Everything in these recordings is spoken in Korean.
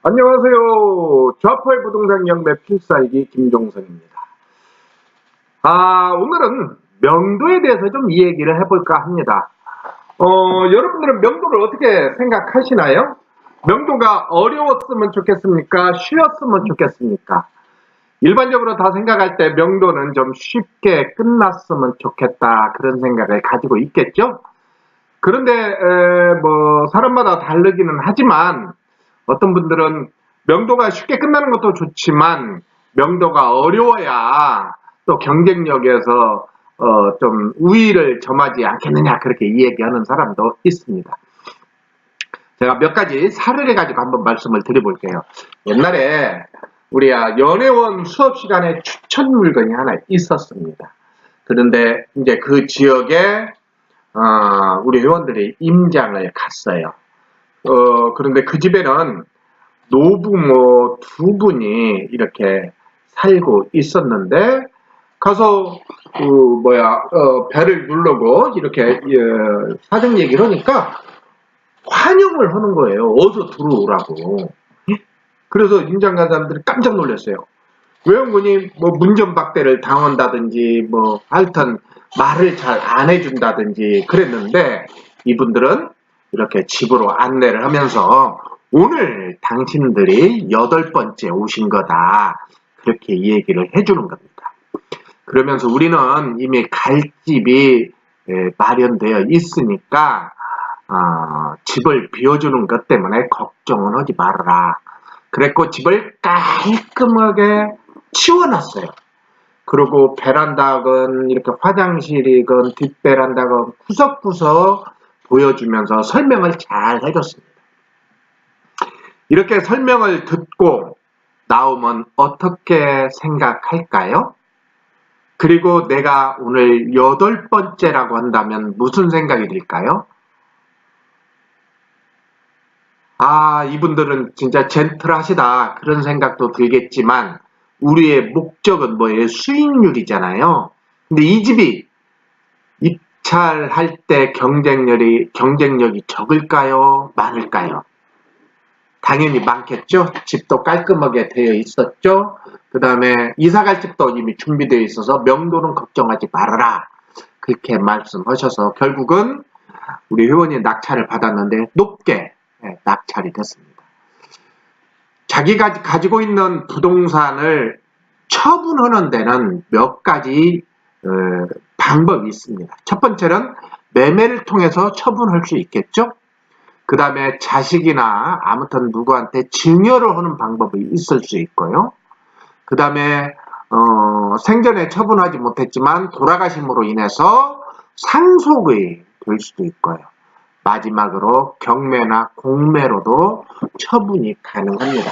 안녕하세요. 좌파의 부동산 경매 필살기 김종선입니다. 오늘은 명도에 대해서 좀 이 얘기를 해볼까 합니다. 여러분들은 명도를 어떻게 생각하시나요? 명도가 어려웠으면 좋겠습니까? 쉬웠으면 좋겠습니까? 일반적으로 다 생각할 때 명도는 좀 쉽게 끝났으면 좋겠다, 그런 생각을 가지고 있겠죠? 그런데 사람마다 다르기는 하지만 어떤 분들은 명도가 쉽게 끝나는 것도 좋지만 명도가 어려워야 또 경쟁력에서 좀 우위를 점하지 않겠느냐, 그렇게 이야기하는 사람도 있습니다. 제가 몇 가지 사례를 가지고 한번 말씀을 드려볼게요. 옛날에 우리 연회원 수업 시간에 추천 물건이 하나 있었습니다. 그런데 이제 그 지역에 우리 회원들이 임장을 갔어요. 그런데 그 집에는 노부모 두 분이 이렇게 살고 있었는데, 가서 배를 누르고 이렇게 사정 얘기를 하니까 환영을 하는 거예요. 어서 들어오라고. 그래서 임장 간 사람들이 깜짝 놀랐어요. 외원군이 문전박대를 당한다든지 하여튼 말을 잘 안 해준다든지 그랬는데, 이분들은 이렇게 집으로 안내를 하면서 오늘 당신들이 8번째 오신 거다, 그렇게 얘기를 해주는 겁니다. 그러면서 우리는 이미 갈 집이 마련되어 있으니까 집을 비워주는 것 때문에 걱정은 하지 말아라. 그랬고 집을 깔끔하게 치워놨어요. 그리고 베란다건 이렇게 화장실이건 뒷베란다건 구석구석 보여주면서 설명을 잘 해줬습니다. 이렇게 설명을 듣고 나오면 어떻게 생각할까요? 그리고 내가 오늘 8번째라고 한다면 무슨 생각이 들까요? 이분들은 진짜 젠틀하시다, 그런 생각도 들겠지만 우리의 목적은 뭐예요? 수익률이잖아요. 근데 이 집이 입찰할 때 경쟁력이 적을까요? 많을까요? 당연히 많겠죠. 집도 깔끔하게 되어 있었죠. 그 다음에 이사갈 집도 이미 준비되어 있어서 명도는 걱정하지 말아라, 그렇게 말씀하셔서 결국은 우리 회원이 낙찰을 받았는데 높게 낙찰이 됐습니다. 자기가 가지고 있는 부동산을 처분하는 데는 몇 가지 방법이 있습니다. 첫 번째는 매매를 통해서 처분할 수 있겠죠. 그 다음에 자식이나 아무튼 누구한테 증여를 하는 방법이 있을 수 있고요. 그 다음에 생전에 처분하지 못했지만 돌아가심으로 인해서 상속이 될 수도 있고요. 마지막으로 경매나 공매로도 처분이 가능합니다.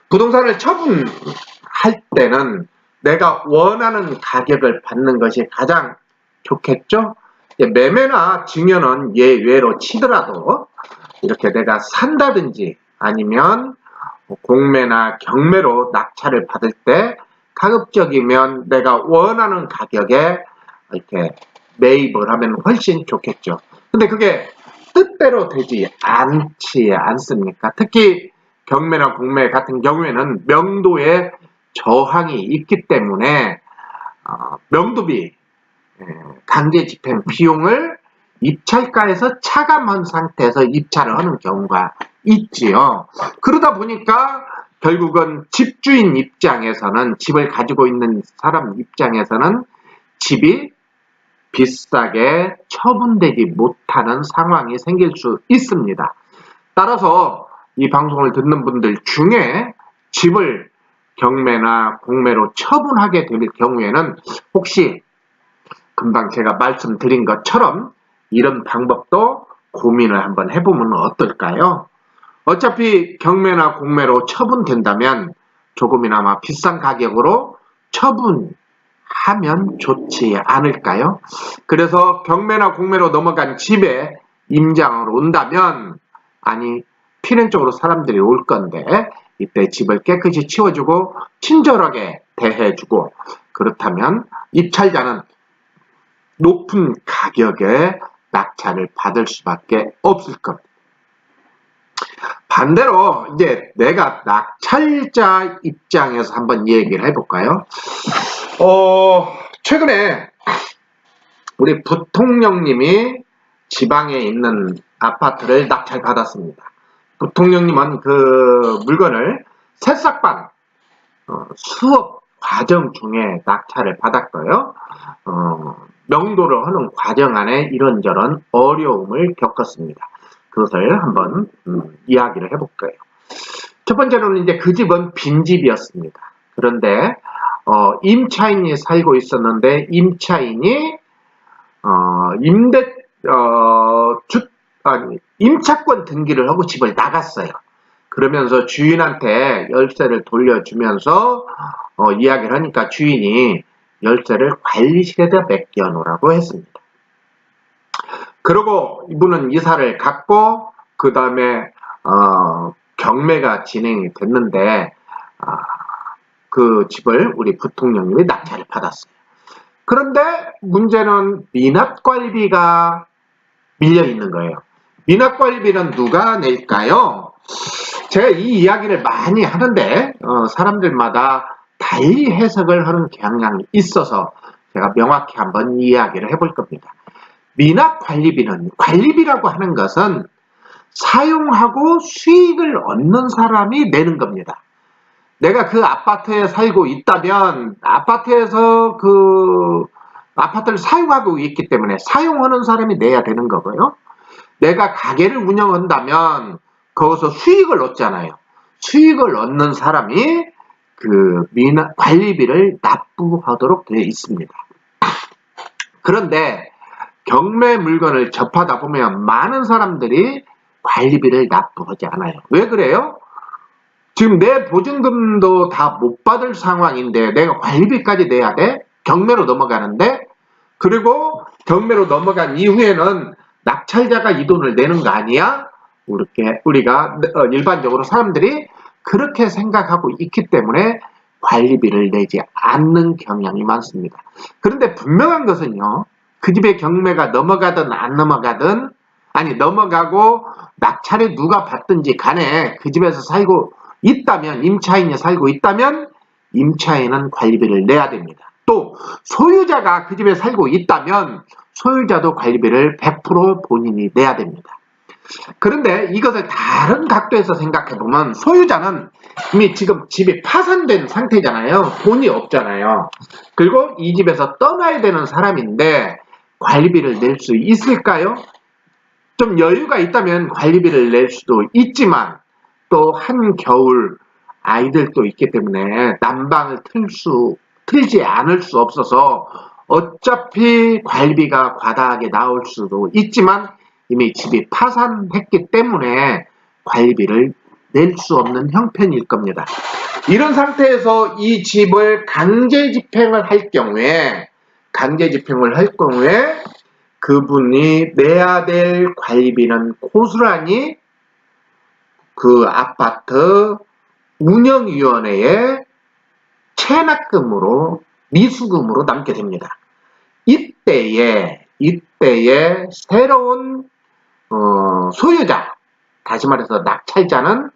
부동산을 처분할 때는 내가 원하는 가격을 받는 것이 가장 좋겠죠. 매매나 증여는 예외로 치더라도 이렇게 내가 산다든지 아니면 공매나 경매로 낙찰을 받을 때 가급적이면 내가 원하는 가격에 이렇게 매입을 하면 훨씬 좋겠죠. 근데 그게 뜻대로 되지 않지 않습니까? 특히 경매나 공매 같은 경우에는 명도에 저항이 있기 때문에 명도비, 강제 집행 비용을 입찰가에서 차감한 상태에서 입찰을 하는 경우가 있지요. 그러다 보니까 결국은 집주인 입장에서는, 집을 가지고 있는 사람 입장에서는 집이 비싸게 처분되지 못하는 상황이 생길 수 있습니다. 따라서 이 방송을 듣는 분들 중에 집을 경매나 공매로 처분하게 될 경우에는 혹시 금방 제가 말씀드린 것처럼 이런 방법도 고민을 한번 해보면 어떨까요? 어차피 경매나 공매로 처분된다면 조금이나마 비싼 가격으로 처분하면 좋지 않을까요? 그래서 경매나 공매로 넘어간 집에 임장을 온다면, 필연적으로 사람들이 올 건데 이때 집을 깨끗이 치워주고 친절하게 대해주고, 그렇다면 입찰자는 높은 가격에 낙찰을 받을 수밖에 없을 겁니다. 반대로 이제 내가 낙찰자 입장에서 한번 얘기를 해볼까요? 최근에 우리 부통령님이 지방에 있는 아파트를 낙찰받았습니다. 부통령님은 그 물건을 새싹반 수업 과정 중에 낙찰을 받았고요. 명도를 하는 과정 안에 이런저런 어려움을 겪었습니다. 그것을 한번 이야기를 해볼까요? 첫 번째로는 이제 그 집은 빈집이었습니다. 그런데 임차인이 살고 있었는데 임차인이 임차권 등기를 하고 집을 나갔어요. 그러면서 주인한테 열쇠를 돌려주면서 이야기를 하니까 주인이 열쇠를 관리실에다 맡겨놓으라고 했습니다. 그리고 이분은 이사를 갔고 그 다음에 경매가 진행이 됐는데 그 집을 우리 부통령님이 낙찰을 받았어요. 그런데 문제는 미납관리비가 밀려 있는 거예요. 미납관리비는 누가 낼까요? 제가 이 이야기를 많이 하는데 사람들마다 달리 해석을 하는 경향이 있어서 제가 명확히 한번 이야기를 해볼 겁니다. 미납관리비는, 관리비라고 하는 것은 사용하고 수익을 얻는 사람이 내는 겁니다. 내가 그 아파트에 살고 있다면 아파트에서 그 아파트를 사용하고 있기 때문에 사용하는 사람이 내야 되는 거고요. 내가 가게를 운영한다면 거기서 수익을 얻잖아요. 수익을 얻는 사람이 그 관리비를 납부하도록 되어 있습니다. 그런데 경매 물건을 접하다 보면 많은 사람들이 관리비를 납부하지 않아요. 왜 그래요? 지금 내 보증금도 다 못 받을 상황인데 내가 관리비까지 내야 돼? 경매로 넘어가는데, 그리고 경매로 넘어간 이후에는 낙찰자가 이 돈을 내는 거 아니야? 우리가 일반적으로 사람들이 그렇게 생각하고 있기 때문에 관리비를 내지 않는 경향이 많습니다. 그런데 분명한 것은요, 그 집의 경매가 넘어가든 안 넘어가든, 아니 넘어가고 낙찰을 누가 받든지 간에 그 집에서 살고 있다면, 임차인이 살고 있다면 임차인은 관리비를 내야 됩니다. 또 소유자가 그 집에 살고 있다면 소유자도 관리비를 100% 본인이 내야 됩니다. 그런데 이것을 다른 각도에서 생각해보면 소유자는 이미 지금 집이 파산된 상태잖아요. 돈이 없잖아요. 그리고 이 집에서 떠나야 되는 사람인데 관리비를 낼 수 있을까요? 좀 여유가 있다면 관리비를 낼 수도 있지만 또 한겨울 아이들도 있기 때문에 난방을 틀지 않을 수 없어서 어차피 관리비가 과다하게 나올 수도 있지만 이미 집이 파산했기 때문에 관리비를 낼 수 없는 형편일 겁니다. 이런 상태에서 이 집을 강제 집행을 할 경우에 그분이 내야 될 관리비는 고스란히 그 아파트 운영위원회에 체납금으로, 미수금으로 남게 됩니다. 이때에 새로운 소유자, 다시 말해서 낙찰자는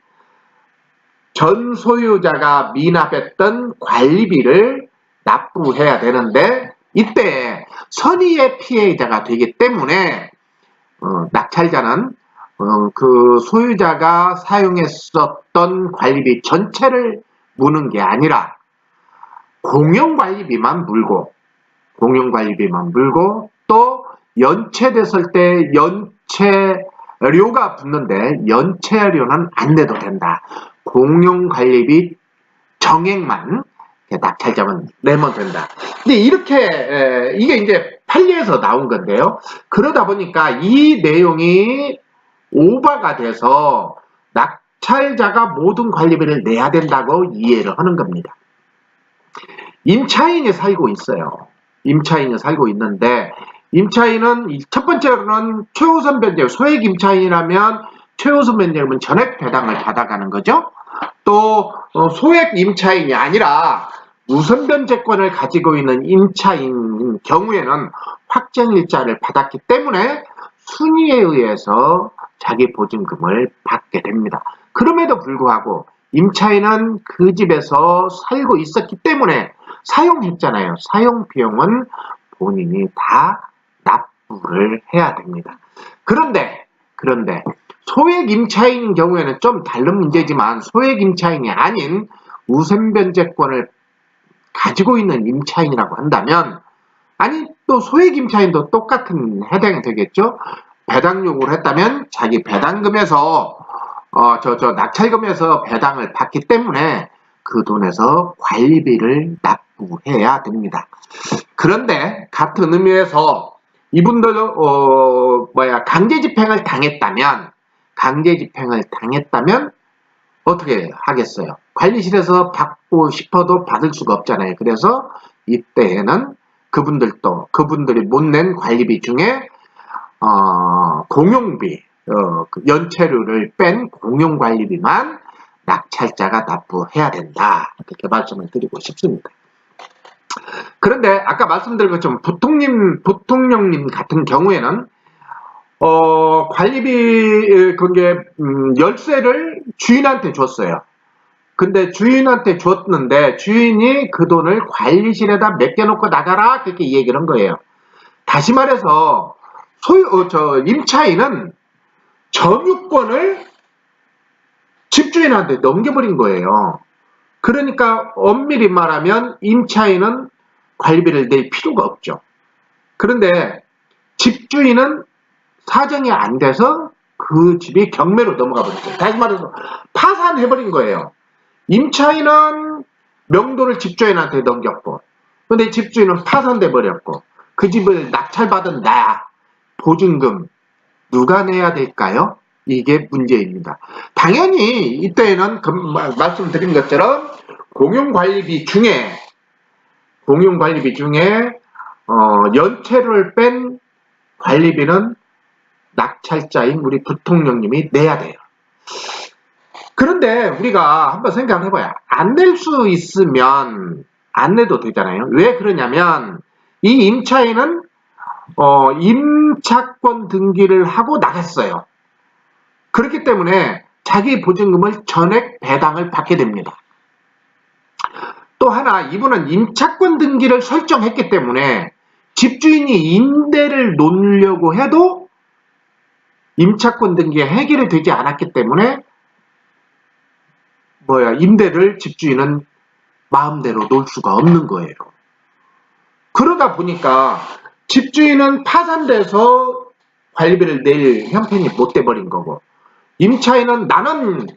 전 소유자가 미납했던 관리비를 납부해야 되는데 이때 선의의 피해자가 되기 때문에 낙찰자는 그 소유자가 사용했었던 관리비 전체를 무는 게 아니라 공용관리비만 물고 또 연체됐을 때 연체료가 붙는데 연체료는 안 내도 된다. 공용관리비 정액만 낙찰자만 내면 된다. 근데 이게 이제 판례에서 나온 건데요. 그러다 보니까 이 내용이 오바가 돼서 낙찰자가 모든 관리비를 내야 된다고 이해를 하는 겁니다. 임차인이 살고 있어요. 임차인이 살고 있는데 임차인은 첫 번째로는 최우선 변제금, 소액 임차인이라면 최우선 변제금은 전액 배당을 받아가는 거죠. 또 소액 임차인이 아니라 우선 변제권을 가지고 있는 임차인 경우에는 확정일자를 받았기 때문에 순위에 의해서 자기 보증금을 받게 됩니다. 그럼에도 불구하고 임차인은 그 집에서 살고 있었기 때문에 사용했잖아요. 사용 비용은 본인이 다 납부를 해야 됩니다. 그런데 소액 임차인인 경우에는 좀 다른 문제지만 소액 임차인이 아닌 우선변제권을 가지고 있는 임차인이라고 한다면, 아니 또 소액 임차인도 똑같은 해당이 되겠죠. 배당 요구를 했다면 자기 배당금에서 낙찰금에서 배당을 받기 때문에 그 돈에서 관리비를 납부해야 됩니다. 그런데 같은 의미에서 이분들 강제집행을 당했다면 어떻게 하겠어요? 관리실에서 받고 싶어도 받을 수가 없잖아요. 그래서 이때에는 그분들이 못 낸 관리비 중에 공용비, 연체료를 뺀 공용관리비만 낙찰자가 납부해야 된다. 이렇게 말씀을 드리고 싶습니다. 그런데 아까 말씀드린 것처럼 부통령님 같은 경우에는 관리비 그게 열쇠를 주인한테 줬어요. 근데 주인한테 줬는데 주인이 그 돈을 관리실에다 맡겨놓고 나가라 그렇게 얘기를 한 거예요. 다시 말해서 임차인은 점유권을 집주인한테 넘겨버린 거예요. 그러니까 엄밀히 말하면 임차인은 관리비를 낼 필요가 없죠. 그런데 집주인은 사정이 안 돼서 그 집이 경매로 넘어가 버렸어요. 다시 말해서 파산해버린 거예요. 임차인은 명도를 집주인한테 넘겼고, 근데 집주인은 파산돼 버렸고, 그 집을 낙찰받은 나 보증금 누가 내야 될까요? 이게 문제입니다. 당연히 이때는 말씀드린 것처럼 공용관리비 중에 연체를 뺀 관리비는 낙찰자인 우리 부통령님이 내야 돼요. 그런데 우리가 한번 생각해봐요. 안 낼 수 있으면 안 내도 되잖아요. 왜 그러냐면 이 임차인은 임차권 등기를 하고 나갔어요. 그렇기 때문에 자기 보증금을 전액 배당을 받게 됩니다. 또 하나, 이분은 임차권 등기를 설정했기 때문에 집주인이 임대를 놓으려고 해도 임차권 등기가 해결이 되지 않았기 때문에 임대를 집주인은 마음대로 놓을 수가 없는 거예요. 그러다 보니까 집주인은 파산돼서 관리비를 낼 형편이 못 돼버린 거고, 임차인은 나는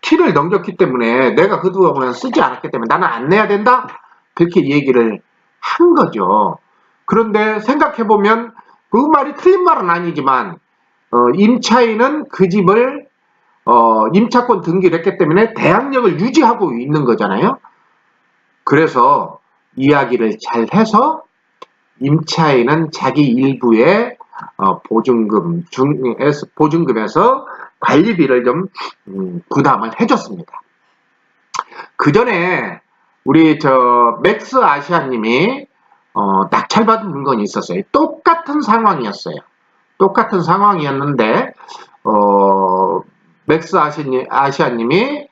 키를 넘겼기 때문에 내가 그 돈을 쓰지 않았기 때문에 나는 안 내야 된다? 그렇게 얘기를 한 거죠. 그런데 생각해보면 그 말이 틀린 말은 아니지만 임차인은 그 집을 임차권 등기를 했기 때문에 대항력을 유지하고 있는 거잖아요. 그래서 이야기를 잘 해서 임차인은 자기 일부의 보증금에서 관리비를 좀 부담을 해줬습니다. 그 전에 우리 맥스 아시아님이 낙찰받은 물건이 있었어요. 똑같은 상황이었어요. 똑같은 상황이었는데 맥스 아시아님이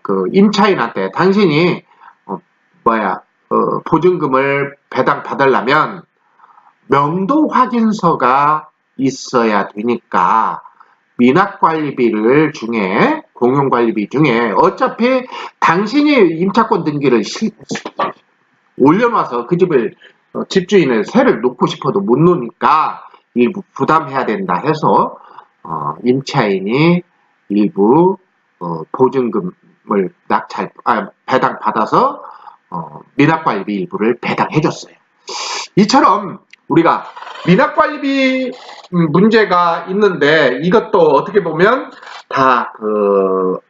그 임차인한테 당신이 보증금을 배당 받으려면 명도 확인서가 있어야 되니까 미납관리비를 중에 공용관리비 중에 어차피 당신이 임차권 등기를 올려놔서 그 집을 집주인을 세를 놓고 싶어도 못 놓으니까 일부 부담해야 된다 해서 임차인이 일부 보증금을 배당 받아서 미납관리비 일부를 배당해줬어요. 이처럼 우리가 미납관리비 문제가 있는데 이것도 어떻게 보면 다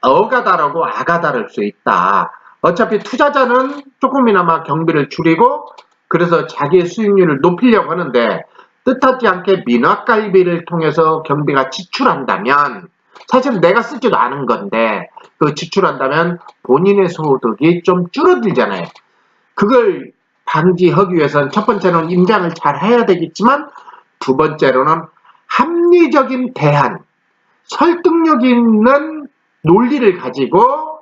어가다라고 아가다를 수 있다. 어차피 투자자는 조금이나마 경비를 줄이고 그래서 자기의 수익률을 높이려고 하는데 뜻하지 않게 미납관리비를 통해서 경비가 지출한다면 사실 내가 쓰지도 않은 건데 그 지출한다면 본인의 소득이 좀 줄어들잖아요. 그걸 방지하기 위해서는 첫 번째는 임장을 잘 해야 되겠지만 두 번째로는 합리적인 대안, 설득력 있는 논리를 가지고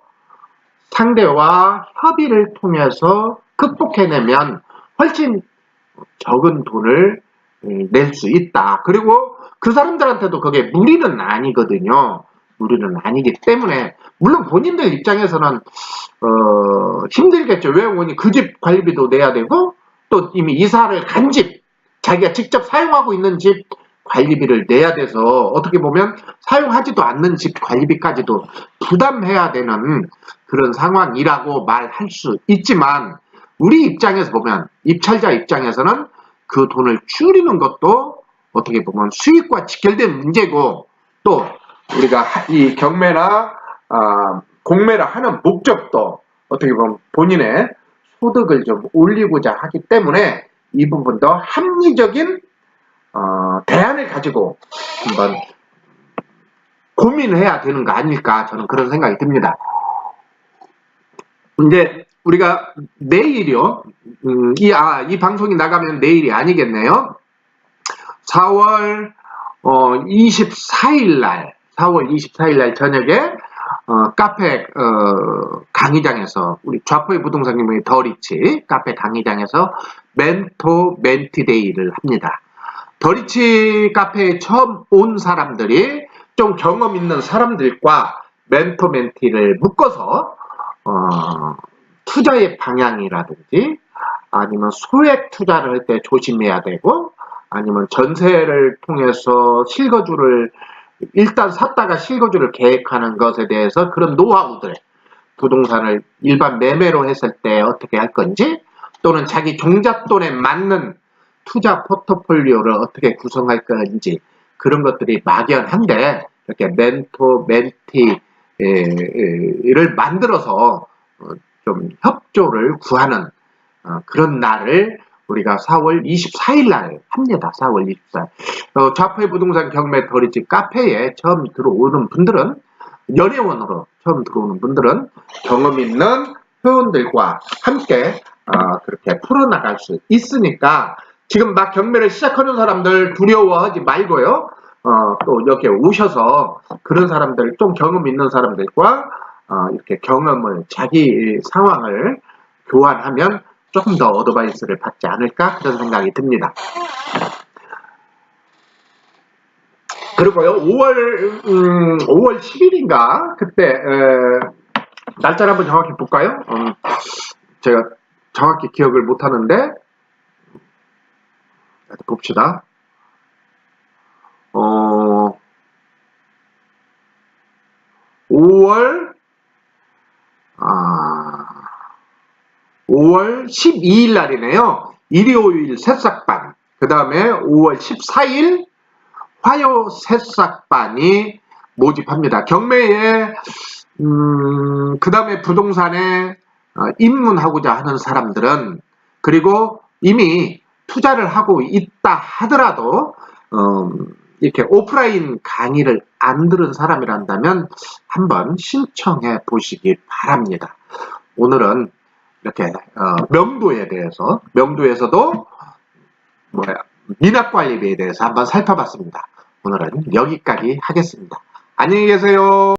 상대와 협의를 통해서 극복해내면 훨씬 적은 돈을 낼 수 있다. 그리고 그 사람들한테도 그게 무리는 아니거든요. 무리는 아니기 때문에 물론 본인들 입장에서는 힘들겠죠. 외국인이 그 집 관리비도 내야 되고 또 이미 이사를 간 집, 자기가 직접 사용하고 있는 집 관리비를 내야 돼서 어떻게 보면 사용하지도 않는 집 관리비까지도 부담해야 되는 그런 상황이라고 말할 수 있지만 우리 입장에서 보면 입찰자 입장에서는 그 돈을 줄이는 것도 어떻게 보면 수익과 직결된 문제고 또 우리가 이 경매나 공매를 하는 목적도 어떻게 보면 본인의 소득을 좀 올리고자 하기 때문에 이 부분도 합리적인 대안을 가지고 한번 고민해야 되는 거 아닐까 저는 그런 생각이 듭니다. 이제 우리가 내일이요. 이 방송이 나가면 내일이 아니겠네요. 4월 24일 날 저녁에 카페 강의장에서 우리 좌포의 부동산님의 더리치 카페 강의장에서 멘토 멘티데이를 합니다. 더리치 카페에 처음 온 사람들이 좀 경험 있는 사람들과 멘토 멘티를 묶어서 투자의 방향이라든지 아니면 소액 투자를 할 때 조심해야 되고 아니면 전세를 통해서 실거주를 일단 샀다가 실거주를 계획하는 것에 대해서 그런 노하우들 부동산을 일반 매매로 했을 때 어떻게 할 건지 또는 자기 종잣돈에 맞는 투자 포트폴리오를 어떻게 구성할 건지 그런 것들이 막연한데 이렇게 멘토 멘티를 만들어서 좀 협조를 구하는 그런 날을 우리가 4월 24일 날 합니다. 4월 24일. 좌포의 부동산 경매 더리치 카페에 처음 들어오는 분들은 연회원으로 처음 들어오는 분들은 경험 있는 회원들과 함께 그렇게 풀어나갈 수 있으니까 지금 막 경매를 시작하는 사람들 두려워하지 말고요. 또 이렇게 오셔서 그런 사람들 좀 경험 있는 사람들과 이렇게 경험을 자기 상황을 교환하면 조금 더 어드바이스를 받지 않을까 그런 생각이 듭니다. 그리고요 5월 10일인가 그때 날짜를 한번 정확히 볼까요? 제가 정확히 기억을 못하는데 봅시다. 5월 12일 날이네요. 일요일 새싹반. 그 다음에 5월 14일 화요 새싹반이 모집합니다. 경매에 그 다음에 부동산에 입문하고자 하는 사람들은 그리고 이미 투자를 하고 있다 하더라도 이렇게 오프라인 강의를 안 들은 사람이란다면 한번 신청해 보시기 바랍니다. 오늘은 이렇게 명도에 대해서 명도에서도 미납관리비에 대해서 한번 살펴봤습니다. 오늘은 여기까지 하겠습니다. 안녕히 계세요.